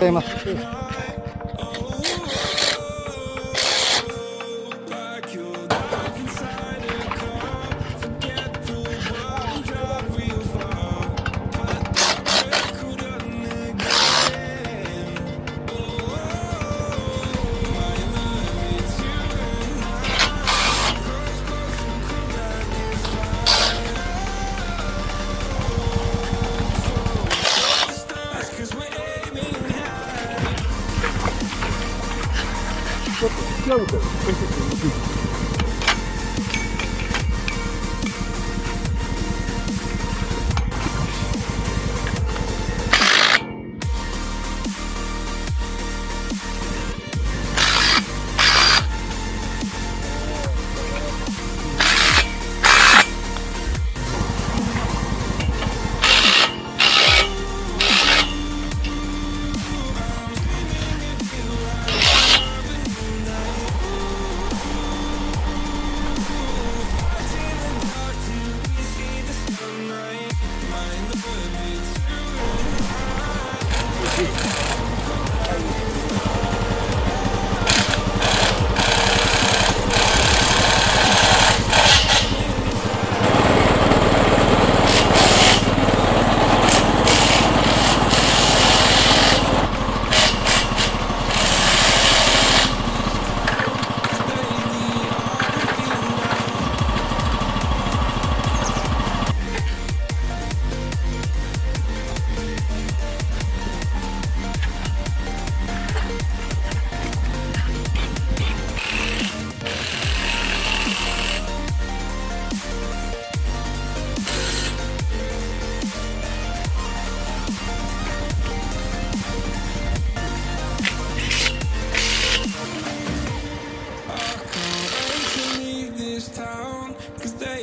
ざいます。ちょっと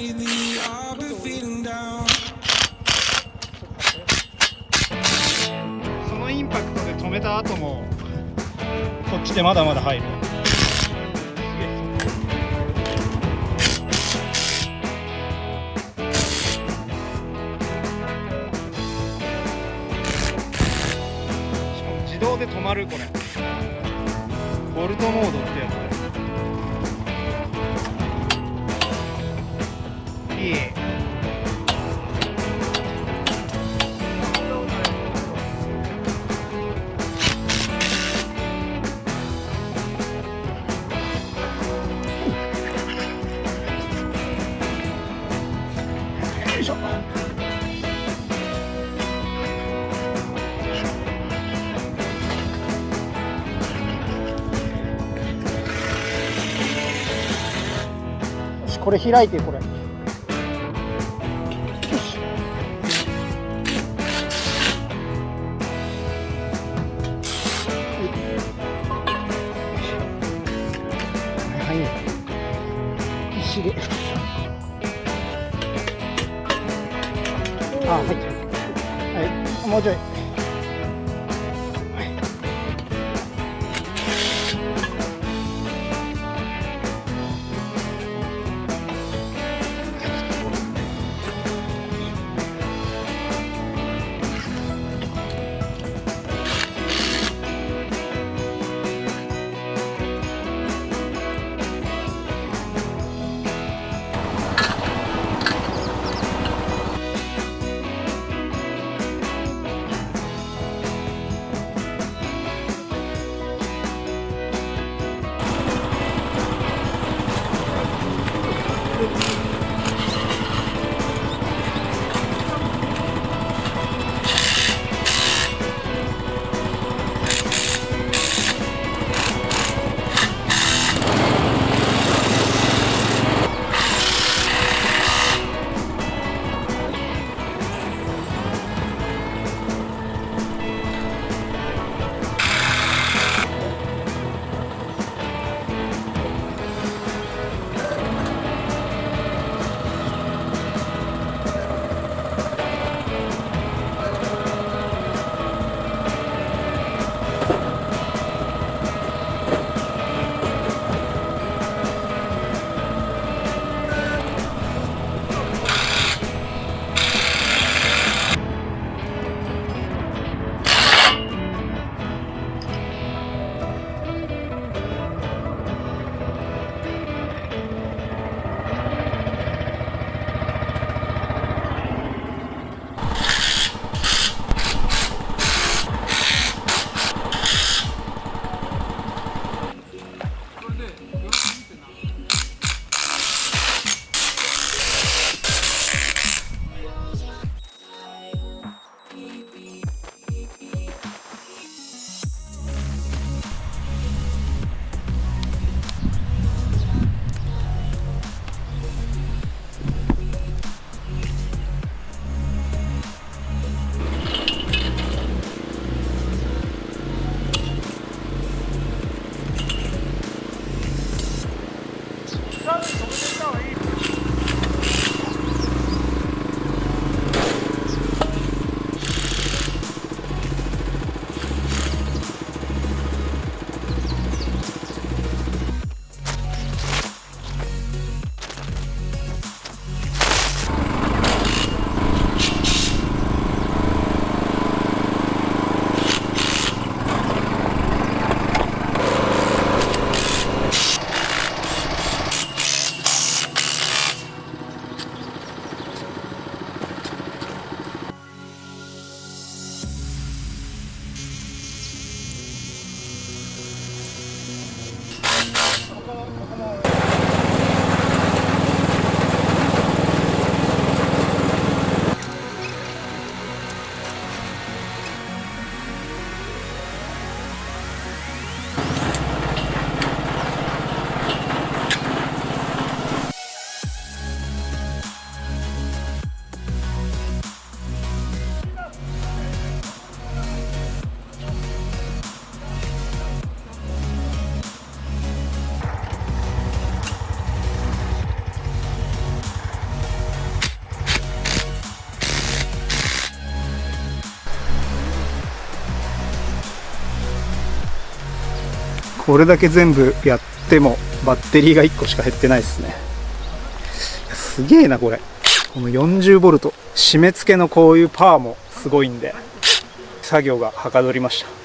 引き上げてそのインパクトで止めた後もこっちでまだまだ入る。しかも自動で止まる。これボルトモードってやつでいい。よいしょ。これ開いて、これ。よし。はい。石で。あ、入ってる。はい、もうちょい。これだけ全部やってもバッテリーが1個しか減ってないですね。すげえなこれ。この 40V 締め付けのこういうパワーもすごいんで作業がはかどりました。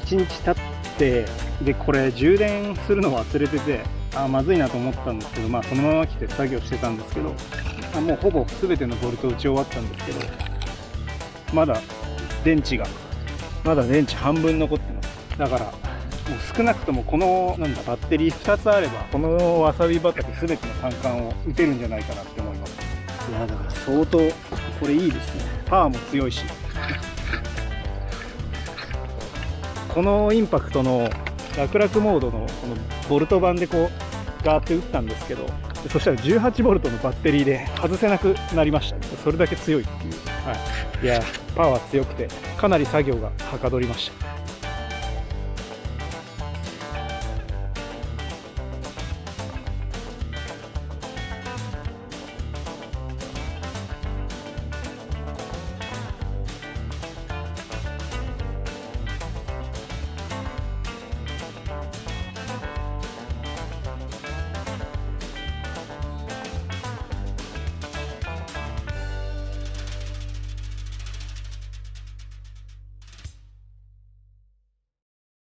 1日経ってでこれ充電するの忘れててまずいなと思ったんですけど、そのまま来て作業してたんですけど、もうほぼ全てのボルト打ち終わったんですけど、まだ電池半分残ってます。だからもう少なくともこのバッテリー2つあればこのわさび畑全ての単管を打てるんじゃないかなって思います。いやだから相当これいいですね。パワーも強いし、このインパクトの楽々モードのこのボルト板でこうガーって打ったんですけど、そしたら18ボルトのバッテリーで外せなくなりましたね。それだけ強いっていう。いやパワー強くてかなり作業がはかどりました。